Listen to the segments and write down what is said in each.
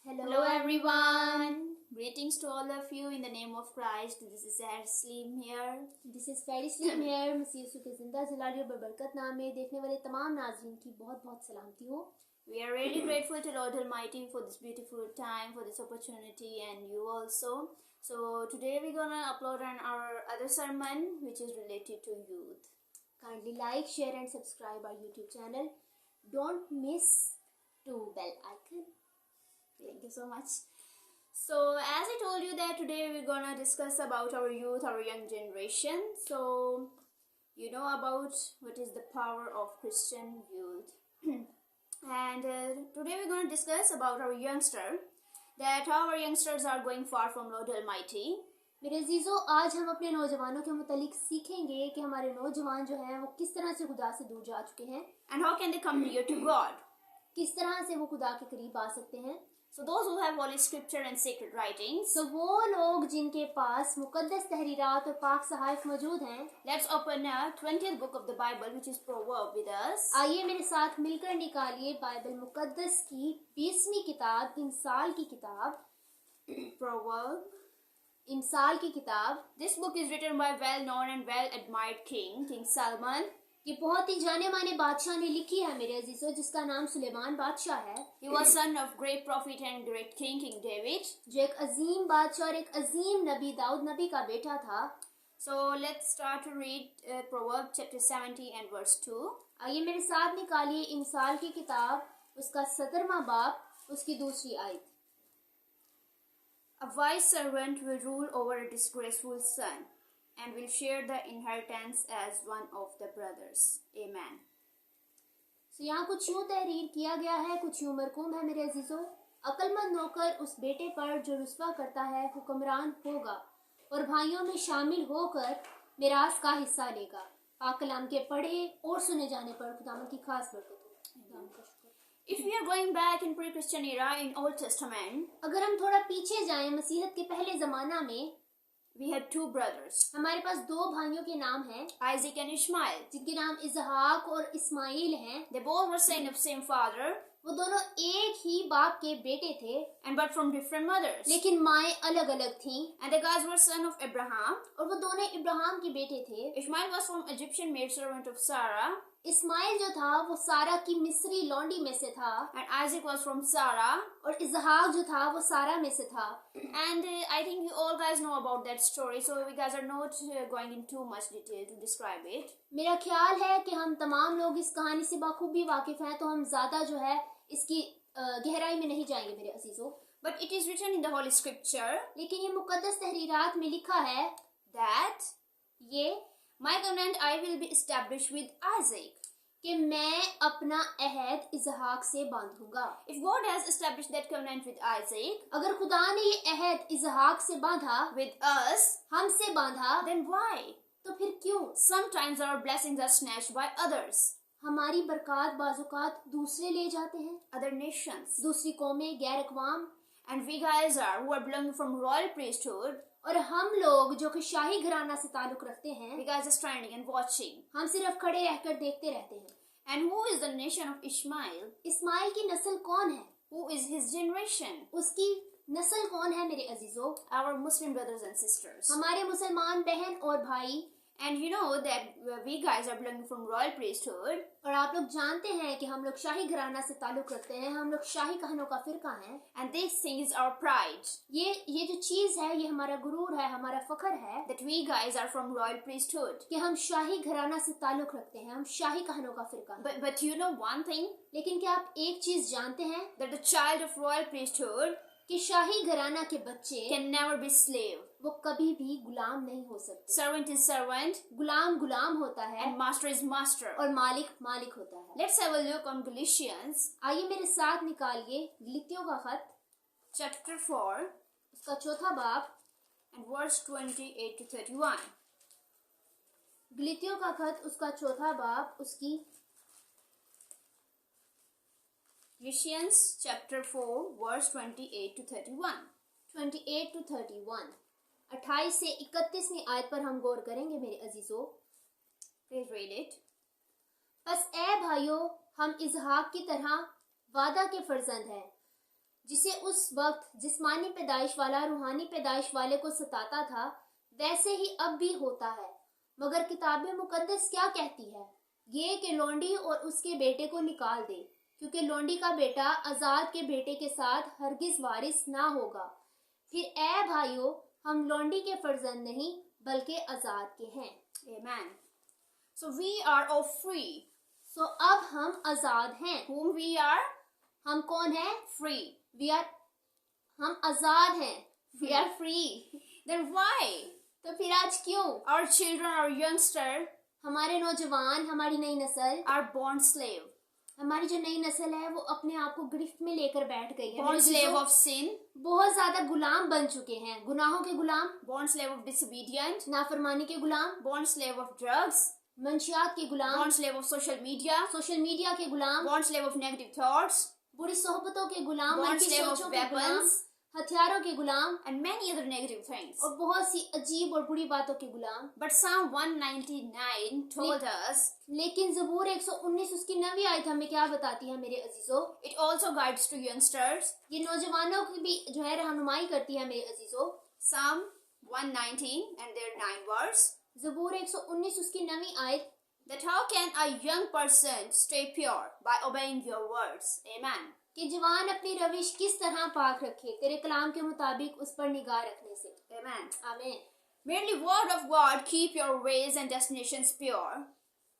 Hello everyone. Greetings to all of you in the name of Christ. This is Zahir Slim here. This is Ferry Slim here. मसीह यीशु के जिंदा जलाली और बरकत नाम में देखने वाले तमाम नाज़रीन की बहुत सलामती हो. We are really grateful to Lord Almighty for this beautiful time, for this opportunity, and you also. So today we're gonna upload our other sermon, which is related to youth. Kindly like, share, and subscribe our YouTube channel. Don't miss to bell icon. Thank you so much. So as I told you that today we're gonna discuss about our youth, our young generation. So you know about what is the power of Christian youth. And today we're gonna discuss about our youngster, that how our youngsters are going far from Lord Almighty. मेरे अजीजों, आज हम अपने नौजवानों के मुतालिक सीखेंगे कि हमारे नौजवान जो हैं वो किस तरह से खुदा से दूर जा चुके हैं. And how can they come near to God? किस तरह से वो खुदा के करीब आ सकते हैं. So those who have Holy Scripture and sacred writings, तो वो लोग जिनके पास मुकद्दस तहरीरात और पाक सहाइफ मौजूद हैं, let's open 20th book of the Bible, which is Proverbs, with us. आइए मेरे साथ मिलकर निकालिए बाइबल मुकद्दस की 20वीं किताब, इंसाल की किताब. Proverbs. इंसाल की किताब. This book is written by well-known and well-admired King Solomon. ये बहुत ही जाने माने बादशाह ने लिखी है मेरे अजीजों, जिसका नाम सुलेमान बादशाह है. He was son of great prophet and great king David, जो एक अजीम बादशाह और एक अजीम नबी दाऊद नबी का बेटा था. So let's start to read Proverbs chapter 70 and verse 2. आइए मेरे साथ निकालिए इंसाल की किताब, उसका 17वां बाब, उसकी दूसरी आयत. A wise servant will rule over a disgraceful son, and will share the inheritance as one of the brothers. Amen. So यहाँ कुछ यूँ तहरीर किया गया है, कुछ यूँ मरकूम है मेरे अजीजों. अक्लमंद नौकर उस बेटे पर जो रुस्वा करता है हुक्मरान होगा और भाइयों में शामिल होकर मिरास का हिस्सा लेगा. पाक कलाम के पढ़े और सुने जाने पर खुदावंद की खास बरकत हो. If we are going back in pre-Christian era in Old Testament, अगर हम थोड़ा पीछे जाएं मसीहत के पहले जमाना में, we had two brothers. हमारे पास दो भाइयों के नाम हैं, Isaac and Ishmael. जिनके नाम इजहाक और इस्माइल हैं. They both were son of same father, वो दोनों एक ही बाप के बेटे थे, and but from different mothers. लेकिन माएँ अलग अलग थीं. And the guys were son of Abraham. और वो दोनों इब्राहिम के बेटे थे. Ishmael was from Egyptian maidservant of Sarah, Ismail जो था वो सारा की मिस्री लौंडी में से था. and Isaac was from Sarah. और इजहाक जो था वो सारा में से था. And I think you all guys know about that story, so we guys are not going in too much detail to describe it. मेरा ख्याल है कि हम तमाम लोग इस कहानी से बखूबी वाकिफ हैं, तो हम ज्यादा जो है इसकी गहराई में नहीं जाएंगे मेरे अजीजों. But it is written in the Holy Scripture, लेकिन ये मुकद्दस तहरीरात में लिखा है that ये my covenant I will be established with Isaac. कि मैं अपना अहद इजहाक से बांधूंगा. If God has established that covenant with Isaac, अगर खुदा ने ये अहद इजहाक से बांधा, with us, हमसे बांधा, then why? तो फिर क्यों Sometimes our blessings are snatched by others, हमारी बरकत बाजुकात दूसरे ले जाते हैं, other nations. दूसरी कौमें, गैर अक़वाम. And we guys who are belonging from royal priesthood, और हम लोग जो कि शाही घराना से ताल्लुक रखते हैं, we guys are standing and watching. हम सिर्फ खड़े रहकर देखते रहते हैं. And who is the nation of Ishmael? Ismail की नस्ल कौन है? Who is his generation? उसकी नस्ल कौन है मेरे अजीजों? Our Muslim brothers and sisters. हमारे मुसलमान बहन और भाई. And you know that we guys are belonging from royal priesthood. और आप लोग जानते हैं कि हम लोग शाही घराना से ताल्लुक रखते हैं, हम लोग शाही कहनों का फिरका है. And this thing is our pride. ये जो चीज है ये हमारा गुरूर है, हमारा फख्र है That we guys are from royal priesthood. कि हम शाही घराना से ताल्लुक रखते हैं, हम शाही कहनों का फिरका है. But you know one thing? लेकिन क्या आप एक चीज जानते हैं That the child of royal priesthood कि शाही घराना के बच्चे can never be slave. वो कभी भी गुलाम नहीं हो सकते. Servant is servant, गुलाम गुलाम होता है and master is master. और मालिक मालिक होता है. Let's have a look on Galatians आइए मेरे साथ निकालिए गलीतियों का खत, chapter 4 उसका 4था बाब, and verse 28 to 31. गलीतियों का खत उसका 4था बाब, उसकी Galatians chapter 4 verse 28 to 31. 28 to 31, 28 से 31वीं आयत पर हम गौर करेंगे मेरे अजीजों. Please read it. बस ए भाइयों, हम इजहाक की तरह वादा के फर्जंद हैं. जिसे उस वक्त जिस्मानी पैदाइश वाला रूहानी पैदाइश वाले को सताता था, वैसे ही अब भी होता है। मगर किताब मुकद्दस क्या कहती है? ये कि लोंडी और उसके बेटे को निकाल दे, क्योंकि लोंडी का बेटा आजाद के बेटे के साथ हरगिज वारिस ना होगा। फिर ए भाइयों, हम लोंडी के फर्जंद नहीं बल्कि आजाद के हैं। Amen. So we are all free. सो अब हम आजाद हैं। Whom we are? हम कौन हैं? Free. हम आजाद हैं। We are free. Then why? तो फिर आज क्यों Our children, our youngster हमारे नौजवान, हमारी नई नस्ल, are born slave. हमारी जो नई नस्ल है वो अपने आप को गिरफ्त में लेकर बैठ गई है। Born मेरे slave जिसो of sin. बहुत ज्यादा गुलाम बन चुके हैं, गुनाहों के गुलाम, Born slave of disobedient. नाफरमानी के गुलाम, Born slave of drugs. मंशियात के गुलाम, Born slave of social media. Social media के गुलाम, Born slave of negative thoughts. बुरी सोहबतों के गुलाम, Born मनफी slave of सोचों के गुलाम, weapons. हथियारों के गुलाम And many other negative things. और बहुत सी अजीब और बुरी बातों के गुलाम। But Psalm 199 told us लेकिन ज़बूर 119 उसकी 9वीं आयत हमें क्या बताती है मेरे अजीजों? it also guides to youngsters. ये नौजवानों की भी जो है रहनुमाई करती है मेरे अजीजों। Psalm 119 and their 9 verse. ज़बूर 119 उसकी 9वीं आयत, That how can a young person stay pure by obeying your words? Amen. कि जवान अपनी रविश किस तरह पाक रखे तेरे कलाम के मुताबिक उस पर निगाह रखने से। Amen. आमीन। Merely word of God keep your ways and destinations pure.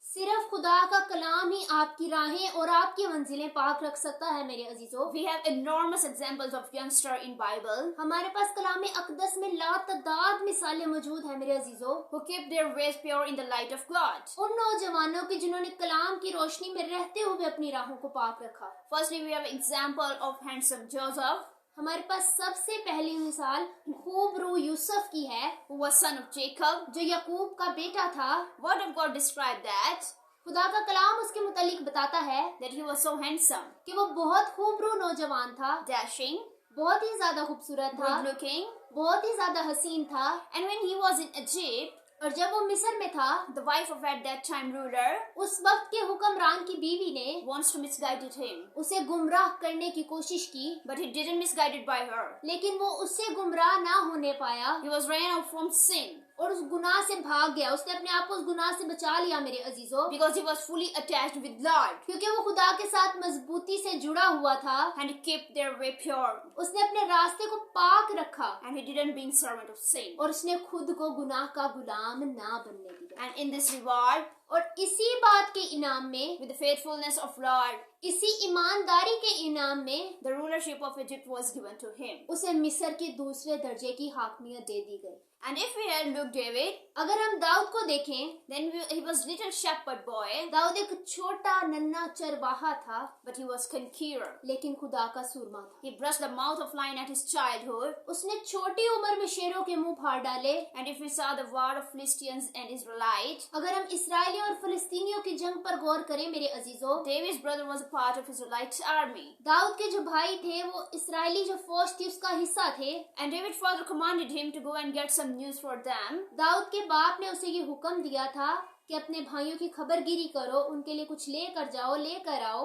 सिर्फ खुदा का कलाम ही आपकी राहें और आपकी मंजिलें पाक रख सकता है मेरे अजीजों। We have enormous examples of youngster in Bible हमारे पास कलाम अक़दस में लातादाद मिसालें मौजूद हैं मेरे अजीजों, who keep their ways pure in the light of God. उन नौजवानों की जिन्होंने कलाम की रोशनी में रहते हुए अपनी राहों को पाक रखा। Firstly, we have example of handsome Joseph, हमारे पास सबसे पहली मिसाल खूब रू यूसुफ की है, who was son of Jacob. जो याकूब का बेटा था। Word of God described that खुदा का कलाम उसके मुतालिक बताता है he was so handsome, कि वो बहुत खूबरू नौजवान था, dashing, बहुत ही ज्यादा खूबसूरत था, good looking. बहुत ही ज्यादा हसीन था। And when he was in Egypt, और जब वो मिस्र में था, the wife of at that time ruler उस वक्त के हुक्मरान की बीवी ने wants to misguided him, उसे गुमराह करने की कोशिश की, but he didn't misguided by her. लेकिन वो उससे गुमराह ना होने पाया He was ran out from sin और उस गुनाह से भाग गया। उसने अपने आप को उस गुनाह से बचा लिया मेरे अजीजों, because he was fully attached with Lord क्योंकि वो खुदा के साथ मजबूती से जुड़ा हुआ था। and he kept their way pure उसने अपने रास्ते को पाक रखा and he didn't being servant of sin. और उसने खुद को गुनाह का गुलाम ना बनने दिया। And in this reward, और इसी बात के इनाम में, with the faithfulness of Lord, इसी ईमानदारी के इनाम में the rulership of Egypt was given to him. उसे मिस्र के दूसरे दर्जे की हाकमियत दे दी गई। And if we had looked David, अगर हम दाऊद को देखें, then he was little shepherd boy, Dawood एक छोटा नन्हा चरवाहा था, but he was conqueror. लेकिन खुदा का सूरमा था। He brushed the mouth of lion at his childhood. उसने छोटी उम्र में शेरों के मुंह फाड़ डाले। And if we saw the war of Philistines and Israelite, अगर हम इसराइलियों और फिलिस्तीनियों की जंग पर गौर करें मेरे अजीजों, David's brother was a part of Israelite army. Dawood के जो भाई थे वो इसराइली जो फौज थी उसका हिस्सा थे। And David father commanded him to go and get some news for them. Dawood के बाप ने उसे ये हुक्म दिया था कि अपने भाइयों की खबरगिरी करो, उनके लिए कुछ लेकर जाओ, लेकर आओ।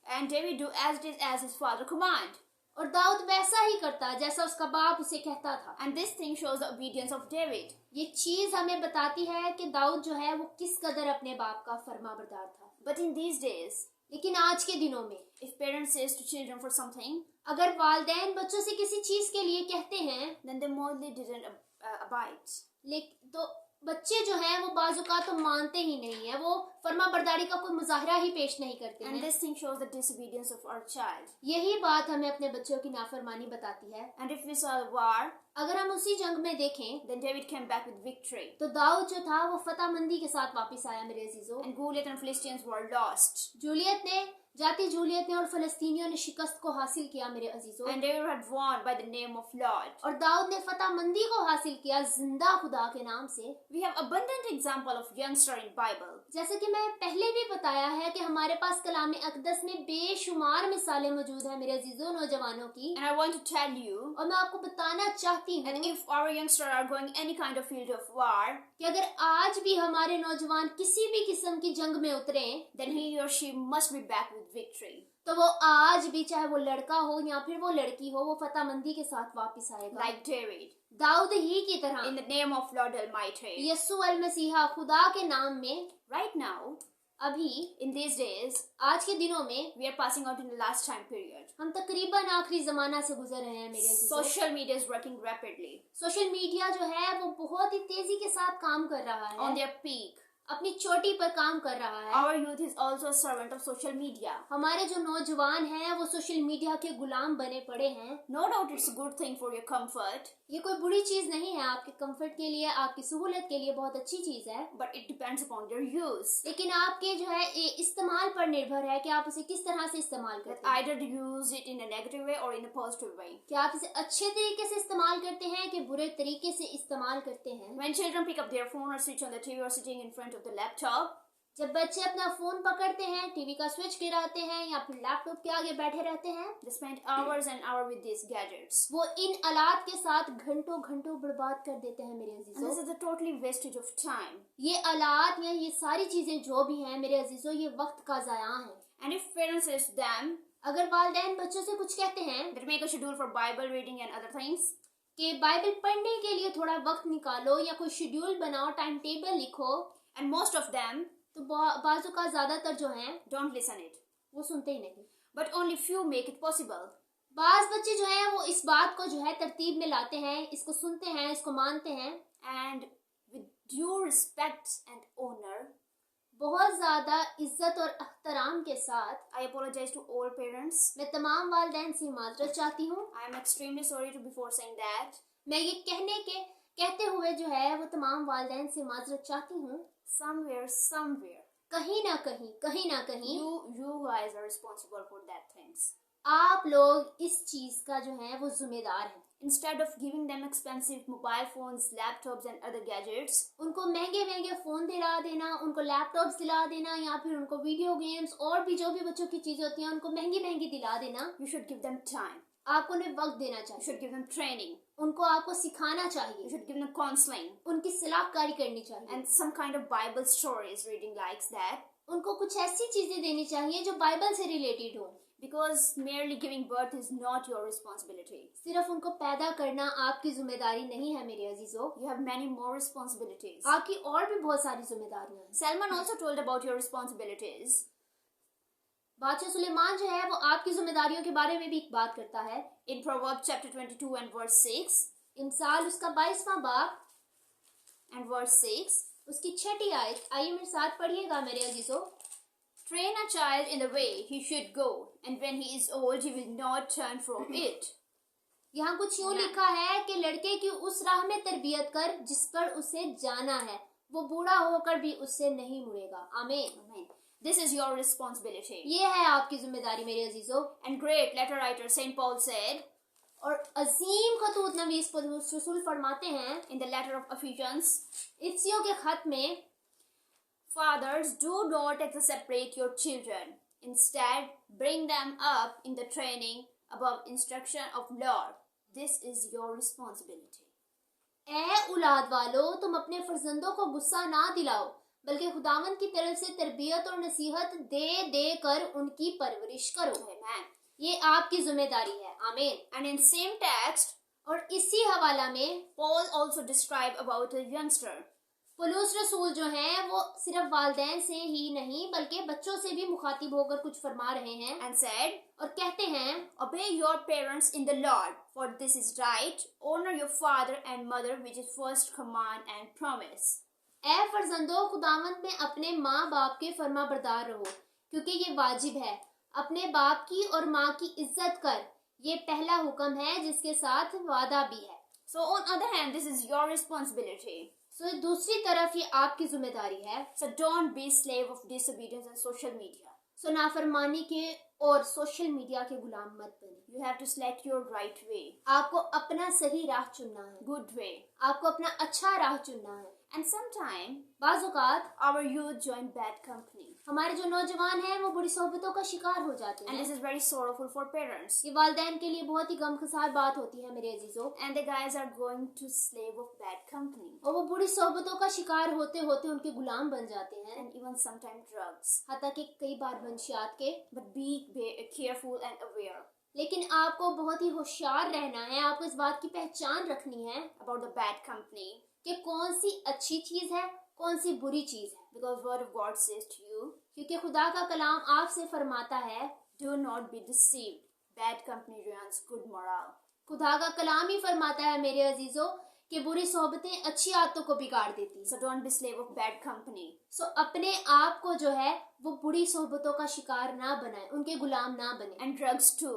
And David do as it is as his father command. और दाऊद वैसा ही करता जैसा उसका बाप उसे कहता था। And this thing shows the obedience of David. ये चीज हमें बताती है कि दाऊद जो है वो किस कदर अपने बाप का फरमाबरदार था। But in these days, लेकिन आज के दिनों में if parents says to children for something, अगर वालिदैन बच्चों से किसी चीज के लिए कहते हैं, then they mostly didn't abide. लेकिन तो बच्चे जो हैं वो बाजुका तो मानते ही नहीं है, वो फर्मा बरदारी का कोई मुजाहरा ही पेश नहीं करते And हैं। this thing shows the disobedience of our child. यही बात हमें अपने बच्चों की नाफरमानी बताती है। And if we saw the war, अगर हम उसी जंग में देखें, then David came back with victory. तो दाऊद जो था वो फतहमंदी के साथ वापस आया मेरे अजीजों। And Goliath and Philistines were lost. Juliet ने और फलस्तीनियों ने शिकस्त को हासिल किया मेरे अजीजों। And David had won by the name of Lord. और दाऊद ने फतहमंदी को हासिल किया जिंदा खुदा के नाम से। We have abundant example of youngster in Bible. जैसे कि मैं पहले भी बताया है कि हमारे पास कलाम अक़दस में बेशुमार मिसालें मौजूद हैं मेरे अजीजों नौजवानों की। And I want to tell you, और मैं आपको बताना चाहती हूँ and if our youngsters are going any kind of field of war, कि अगर आज भी हमारे नौजवान किसी भी किस्म की जंग में उतरे, then he or she must be back with victory. तो वो आज भी, चाहे वो लड़का हो या फिर वो लड़की हो, वो फतहमंदी के साथ वापस आएगा। like David, दाऊद ही की तरह। in the name of Lord Almighty. Yesu अल मसीहा, खुदा के नाम में। Right now, अभी in these days, आज के दिनों में we are passing out in the last time period. हम तकरीबन आखिरी जमाना से गुजर रहे हैं मेरे अजीजों। Social media is working rapidly, social media जो है वो बहुत ही तेजी के साथ काम कर रहा on है, their peak. अपनी चोटी पर काम कर रहा है। Our youth is also a servant of social media. हमारे जो नौजवान हैं वो सोशल मीडिया के गुलाम बने पड़े हैं। No doubt it's a good thing for your comfort, ये कोई बुरी चीज नहीं है, आपके कंफर्ट के लिए, आपकी सहूलत के लिए बहुत अच्छी चीज है, but it depends upon their use. लेकिन आपके जो है इस्तेमाल पर निर्भर है कि आप उसे किस तरह से इस्तेमाल That करते हैं। either use it in a negative way or in a positive way. क्या आप इसे अच्छे तरीके से इस्तेमाल करते हैं कि बुरे तरीके से इस्तेमाल करते हैं। When children pick up their phone or switch on the TV or sitting in front of the laptop, जब बच्चे अपना फोन पकड़ते हैं, टीवी का स्विच गिराते हैं या फिर लैपटॉप के आगे बैठे रहते हैं, they spend hours and hours with these gadgets. वो इन आलात के साथ घंटों घंटों बर्बाद कर देते हैं मेरे And this अजीजों। is a totally wastage of time. ये आलात या ये सारी चीजें जो भी हैं मेरे अजीजों, ये वक्त का ज़ाया है। And if parents says to them अगर वालिदैन बच्चों से कुछ कहते हैं that make a schedule for Bible reading and other things, कि बाइबल पढ़ने के लिए थोड़ा वक्त निकालो या कोई शेड्यूल बनाओ, टाइम टेबल लिखो, and most of them तो बाजू का ज्यादातर जो हैं don't listen it. वो सुनते ही नहीं। But only few make it possible. बाज बच्चे जो हैं वो इस बात को जो है तरतीब में लाते हैं, इसको सुनते हैं, इसको मानते हैं, And with due respect and honor, बहुत ज्यादा इज्जत और एहतराम के साथ। I apologize to all parents. मैं तमाम वालिदैन से माजरत चाहती हूँ। I am extremely sorry to before saying that. मैं ये कहते हुए जो है वो तमाम वालिदैन से माजरत चाहती हूँ। Somewhere, कहीं ना कहीं you guys are responsible for that things. आप लोग इस चीज का जो है वो जिम्मेदार हैं। Instead of giving them expensive mobile phones, laptops and other gadgets, उनको महंगे फोन दिला देना, उनको लैपटॉप्स दिला देना या फिर उनको वीडियो गेम्स और भी जो भी बच्चों की चीजें होती हैं उनको महंगी दिला देना। you should give them time. आपको उन्हें वक्त देना You चाहिए, should give them training. उनको आपको सिखाना You चाहिए, should give them counseling उनकी सलाहकारी करनी चाहिए, and some kind of Bible stories reading likes that. उनको कुछ ऐसी चीजें देनी चाहिए जो बाइबल से रिलेटेड हो। Because merely giving birth is not your responsibility. सिर्फ उनको पैदा करना आपकी जिम्मेदारी नहीं है मेरे अजीजों, You have many more responsibilities. आपकी और भी बहुत सारी जिम्मेदारियां हैं। Salman also told about your responsibilities. बादशाह सुलेमान जो है वो आपकी जिम्मेदारियों के बारे में भी एक बात करता है। In Proverbs chapter 22 and verse 6 इमसाल उसका 22वां बाब and verse 6, उसकी 6ठी आयत, आइए मेरे साथ पढ़िएगा मेरे अजीजों। train a child in the way he should go, and when he is old he will not turn from it. यहाँ कुछ यूँ लिखा है कि लड़के की उस राह में तरबियत कर जिस पर उसे जाना है, वो बूढ़ा होकर भी उससे नहीं मुड़ेगा। आमीन। Amen. This is your responsibility. ये है आपकी जिम्मेदारी मेरे अजीजों। And great letter writer Saint Paul said और अजीम खतूत नबी पौलुस रसूल फरमाते हैं in the letter of Ephesians, इफिसियों के खत में, fathers, do not exasperate your children. Instead, bring them up in the training above instruction of Lord. This is your responsibility. ए औलाद वालो, तुम अपने फर्जंदों को गुस्सा ना दिलाओ, बल्कि खुदावंद की तरफ से तरबियत और नसीहत दे कर उनकी परवरिश करो। Amen. ये आपकी जिम्मेदारी है। आमीन। And in same text, और इसी हवाला में Paul also described about a youngster. पौलुस रसूल जो हैं वो सिर्फ वालिदैन से ही नहीं बल्कि बच्चों से भी मुखातिब होकर कुछ फरमा रहे हैं And said, और कहते हैं, obey your parents in the Lord, for this is right. Honor your father and mother, which is first command and promise. ए फर्जंदो, खुदावंद में अपने माँ बाप के फर्मा बरदार रहो, क्योंकि ये वाजिब है। अपने बाप की और माँ की इज्जत कर, ये पहला हुक्म है जिसके साथ वादा भी है। So on other hand, this is your responsibility. सो दूसरी तरफ ये आपकी जिम्मेदारी है। So don't be slave of disobedience and social media. सो नाफरमानी के और सोशल मीडिया के गुलाम मत बने। You have to select your right way, आपको अपना सही राह चुनना है, good way. आपको अपना अच्छा राह चुनना है। And sometimes बाज़ औक़ात our youth join bad company. हमारे जो नौजवान हैं वो बुरी सोहबतों का शिकार हो जाते And हैं। this is very sorrowful for parents. ये वालिदैन के लिए बहुत ही गमखसार बात होती है मेरे अजीजों। And the guys are going to slave of bad company. और वो बुरी सोहबतों का शिकार होते होते उनके गुलाम बन जाते हैं, And even sometimes drugs. हत्ता कि कई बार मंशियात के। But be careful and aware लेकिन आपको बहुत ही होशियार रहना है, आपको इस बात की पहचान रखनी है about the bad company. कि कौन सी अच्छी चीज है, कौन सी बुरी चीज है। Because word of God says to you, क्योंकि खुदा का कलाम आपसे फरमाता है, do not be deceived. Bad company ruins good morale. खुदा का कलाम ही फरमाता है मेरे अजीजों कि बुरी सोहबतें अच्छी आदतों को बिगाड़ देती हैं। So don't be slave of bad company. सो अपने आप को जो है वो बुरी सोहबतों का शिकार ना बनाए, उनके गुलाम ना बने, And drugs too.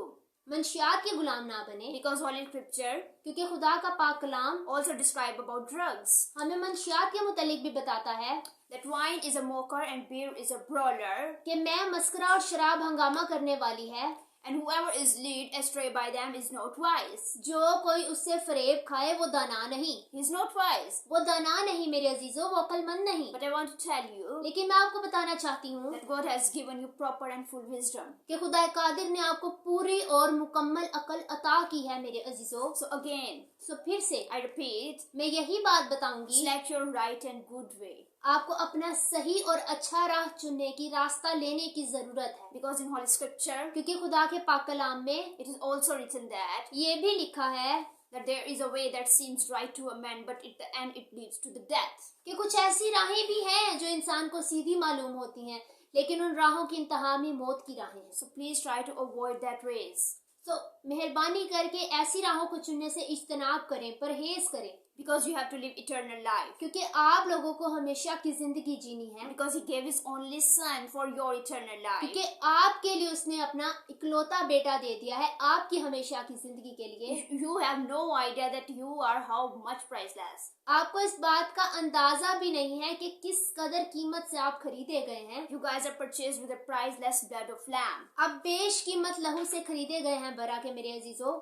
मंशियात के गुलाम ना बने। Because Holy Scripture क्योंकि खुदा का पाक कलाम also describe about drugs. हमें मंशियात के मुतालिक भी बताता है That wine is a mocker and beer is a brawler. कि मैं मस्करा और शराब हंगामा करने वाली है, And whoever is led astray by them is not wise. जो कोई उससे फरेब खाए वो दाना नहीं। He is not wise. वो दाना नहीं मेरे अजीजों, वो अक्लमंद नहीं। But I want to tell you लेकिन मैं आपको बताना चाहती हूँ that God has given you proper and full wisdom. कि खुदा कादिर ने आपको पूरी और मुकम्मल अकल अता की है मेरे अजीजों। So again, सो फिर से I repeat, मैं यही बात बताऊंगी, select your right and good way. आपको अपना सही और अच्छा राह चुनने की, रास्ता लेने की जरूरत है। Because in Holy Scripture, क्योंकि खुदा के पाक कलाम में it is also written that ये भी लिखा है there is a way that seems right to a man, but at the end it leads to the death. कि कुछ ऐसी राहें भी हैं जो इंसान को सीधी मालूम होती हैं, लेकिन उन राहों की इंतहा में मौत की राहें हैं। So please try to avoid that ways. तो मेहरबानी करके ऐसी राहों को चुनने से इज्तनाब करें, परहेज करें। Because you have to live eternal life. क्योंकि आप लोगों को हमेशा की जिंदगी जीनी है। Because He gave His only Son for your eternal life. क्योंकि आपके लिए उसने अपना इकलौता बेटा दे दिया है, आपकी हमेशा की जिंदगी के लिए। You have no idea that you are how much priceless. आपको इस बात का अंदाजा भी नहीं है कि किस कदर कीमत से आप खरीदे गए हैं। You guys are purchased with the priceless blood of lamb. आप बेश कीमत लहू से खरीदे गए हैं बरा के मेरे अजीजों।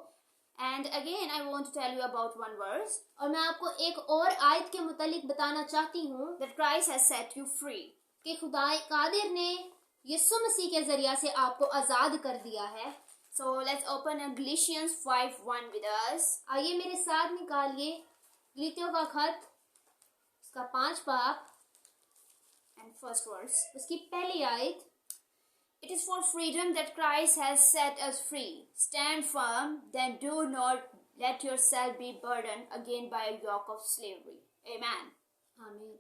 And again, I want to tell you about one verse और मैं आपको एक और आयत के मुतालिक बताना चाहती हूँ that Christ has set you free. कि खुदाए कादिर ने यीशु मसीह के जरिया से आपको आजाद कर दिया है। So let's open Galatians 5:1 with us. आइए मेरे साथ निकालिए गलीतियों का खत, उसका 5 बाब And first verse. उसकी पहली आयत। It is for freedom that Christ has set us free. Stand firm, then do not let yourself be burdened again by a yoke of slavery. Amen. आमीन।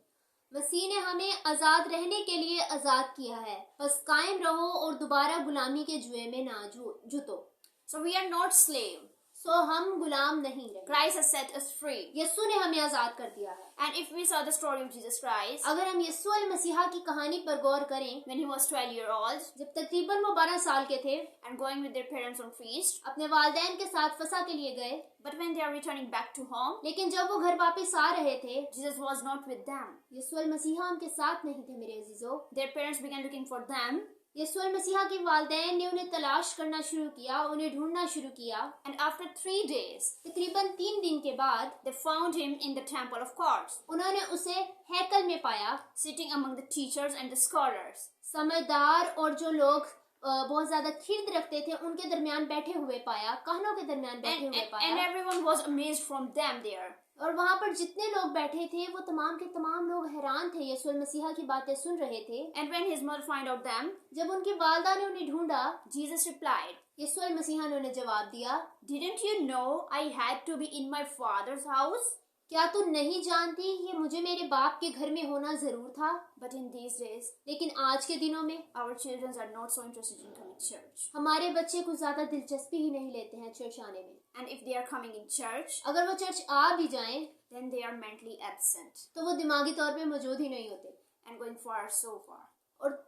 मसीह ने हमें आजाद रहने के लिए आजाद किया है, बस कायम रहो और दोबारा गुलामी के जुए में ना जुतो। So we are not slave. सो हम गुलाम नहीं रहे। Christ has set us free. यीशु ने हमें आजाद कर दिया है। And if we saw the story of Jesus Christ, अगर हम यीशु अल मसीहा की कहानी पर गौर करें, when he was 12 years old जब तकरीबन वो 12 साल के थे, and going with their parents on feast, अपने वालिदैन के साथ फसा के लिए गए, but when they are returning back to home, लेकिन जब वो घर वापस आ रहे थे, Jesus was not with them. यीशु अल मसीहा उनके साथ नहीं थे मेरे अजीजों। Their parents began looking for them, यीशु अल मसीहा के वालिदैन ने उन्हें तलाश करना शुरू किया, उन्हें ढूंढना शुरू किया। and after 3 days, तकरीबन 3 दिन के बाद they found him in the temple of courts, उन्होंने उसे हैकल में पाया, sitting among the teachers and the scholars. समझदार और जो लोग बहुत ज्यादा खिर्द रखते थे उनके दरमियान बैठे हुए पाया, कहनों के दरमियान बैठे हुए And पाया। everyone was amazed from them there. और वहाँ पर जितने लोग बैठे थे वो तमाम के तमाम लोग हैरान थे, यीशु मसीहा की बातें सुन रहे थे। And when his mother found out them, जब उनकी वालदा ने उन्हें ढूंढा, Jesus replied, यीशु मसीहा ने उन्हें जवाब दिया, "Didn't you know I had to be in my father's house?" क्या तू नहीं जानती ये मुझे मेरे बाप के घर में होना जरूर था? But in these days, लेकिन आज के दिनों में our children are not so interested in coming to church. हमारे बच्चे कुछ ज्यादा दिलचस्पी ही नहीं लेते हैं चर्च आने में। And if they are coming in church, अगर वो चर्च आ भी जाएं, then they are mentally absent तो वो दिमागी तौर पे मौजूद ही नहीं होते and going far, so far. और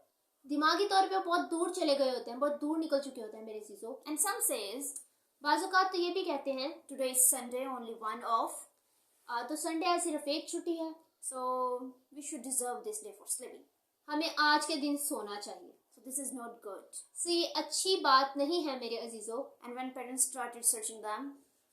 दिमागी तौर पे बहुत दूर चले गए होते हैं, बहुत दूर निकल चुके होते हैं मेरे चीजों। And some says, बाज़-औक़ात तो ये भी कहते हैं today is Sunday, only one off, तो संडे है, सिर्फ एक छुट्टी है, so we should deserve this day for sleeping. हमें आज के दिन सोना चाहिए। So this is not good. सो ये अच्छी बात नहीं है मेरे अजीजों। And when parents started searching them,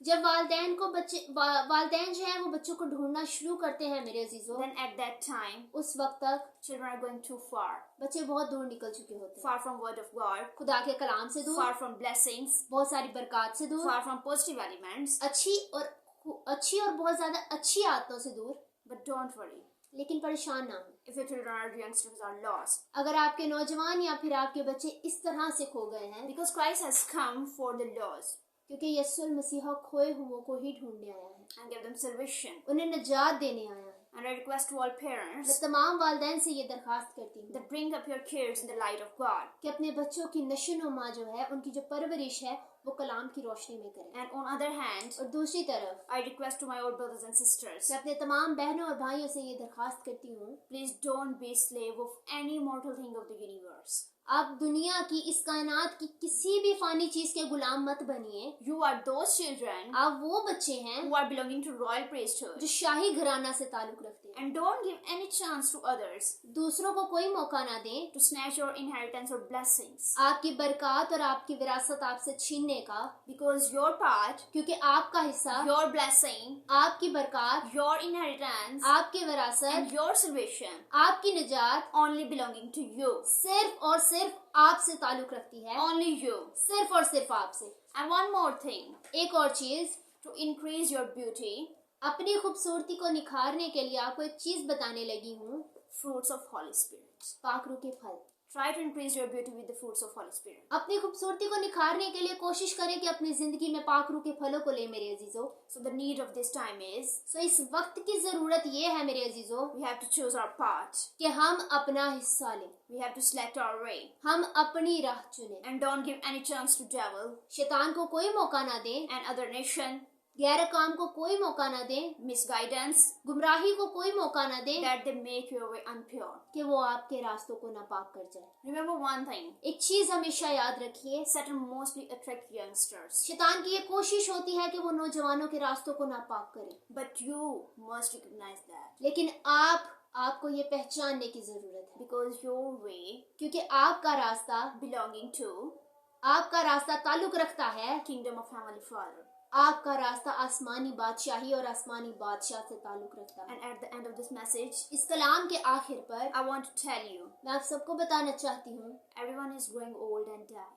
जब वालिदैन जो है वो बच्चों को ढूंढना शुरू करते हैं मेरे अजीजों, then at that time, उस वक्त तक children are going too far. बच्चे बहुत दूर निकल चुके होते हैं, Far from word of God, खुदा के कलाम से दूर, far from blessings, बहुत सारी बरकत से दूर, far from positive elements. अच्छी और बहुत ज्यादा अच्छी आदतों से दूर। But don't worry, लेकिन परेशान ना हो if your children or youngsters are lost, अगर आपके नौजवान या फिर आपके बच्चे इस तरह से खो गए हैं, because Christ has come for the lost क्योंकि यीशु मसीहा खोए हुओं को ही ढूंढने आया है, and give them salvation. उन्हें निजात देने आया है। And I request to all मैं parents तमाम वालिदैन से ये दरखास्त करती हूँ that bring up your kids in the light of God. कि अपने बच्चों की नशोनुमा जो है, उनकी जो परवरिश है, वो कलाम की रोशनी में करें। And on other hand, और दूसरी तरफ I request to my old brothers and sisters, मैं अपने तमाम बहनों और भाइयों से ये दरखास्त करती हूँ, please don't be slave of any mortal thing of the universe. आप दुनिया की, इस कायनात की किसी भी फानी चीज के गुलाम मत बनिए। You are those children आप वो बच्चे हैं who are belonging to royal priesthood. जो शाही घराना से ताल्लुक रखते हैं। And don't give any chance to others दूसरों को कोई मौका ना दें to snatch your inheritance or blessings. आपकी बरकत और आपकी विरासत आपसे छीनने का, Because your part, क्योंकि आपका हिस्सा, your blessing, आपकी बरकत, your inheritance, आपकी विरासत, and your salvation आपकी निजात only belonging to you. सिर्फ और सिर्फ आपसे ताल्लुक रखती है, Only you. सिर्फ और सिर्फ आपसे। And one more thing, एक और चीज, to increase your beauty, अपनी खूबसूरती को निखारने के लिए आपको एक चीज बताने लगी हूँ, fruits of Holy Spirit. पाक रूह के फल। Try to increase your beauty with the fruits of Holy Spirit. अपनी खूबसूरती को निखारने के लिए कोशिश करें कि अपनी जिंदगी में पाक रूह के फलों को ले मेरे अजीजों। So the need of this time is, सो इस वक्त की जरूरत ये है मेरे अजीजों we have to choose our path. कि हम अपना हिस्सा लें, We have to select our way. हम अपनी राह चुनें, And don't give any chance to devil शैतान को कोई मौका ना दें, and other nation, गैर काम को कोई मौका ना दें, misguidance, गुमराही को कोई मौका ना दें that they make your way unpure. कि वो आपके रास्तों को नापाक कर जाए। Remember one thing, एक चीज हमेशा याद रखिए, Satan mostly attracts youngsters. शैतान की ये कोशिश होती है कि वो नौजवानों के रास्तों को नापाक करे, But you must recognize that. लेकिन आपको ये पहचानने की जरूरत है, Because your way क्योंकि आपका रास्ता ताल्लुक रखता है, kingdom of Heavenly Father. आपका रास्ता आसमानी बादशाही और आसमानी बादशाह से ताल्लुक रखता है। And at the end of this message, इस कलाम के आखिर पर I want to tell you, मैं आप सबको बताना चाहती हूँ everyone is growing old and die.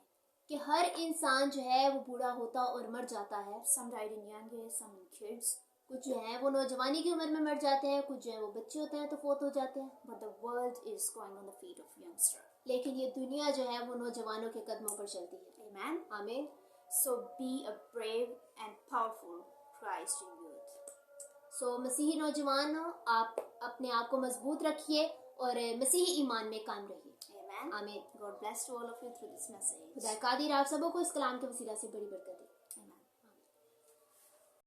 कि हर इंसान जो है वो बूढ़ा होता और मर जाता है। Some died in young age, some in kids. कुछ जो है वो नौजवानी की उम्र में मर जाते हैं, कुछ जो है वो बच्चे होते हैं तो फोत हो जाते हैं। But the world is going on the feet of youngster. लेकिन ये दुनिया जो है वो नौजवानों के कदमों पर चलती है। Amen. आमीन। So be a brave and powerful Christ in youth. सो मसीही नौजवानों, आप अपने आप को मजबूत रखिए और मसीही ईमान में कायम रहिए। Amen. आमीन। God bless to all of you through this message. खुदा कादिर आप सबों को इस कलाम के वसीला से बड़ी बरकत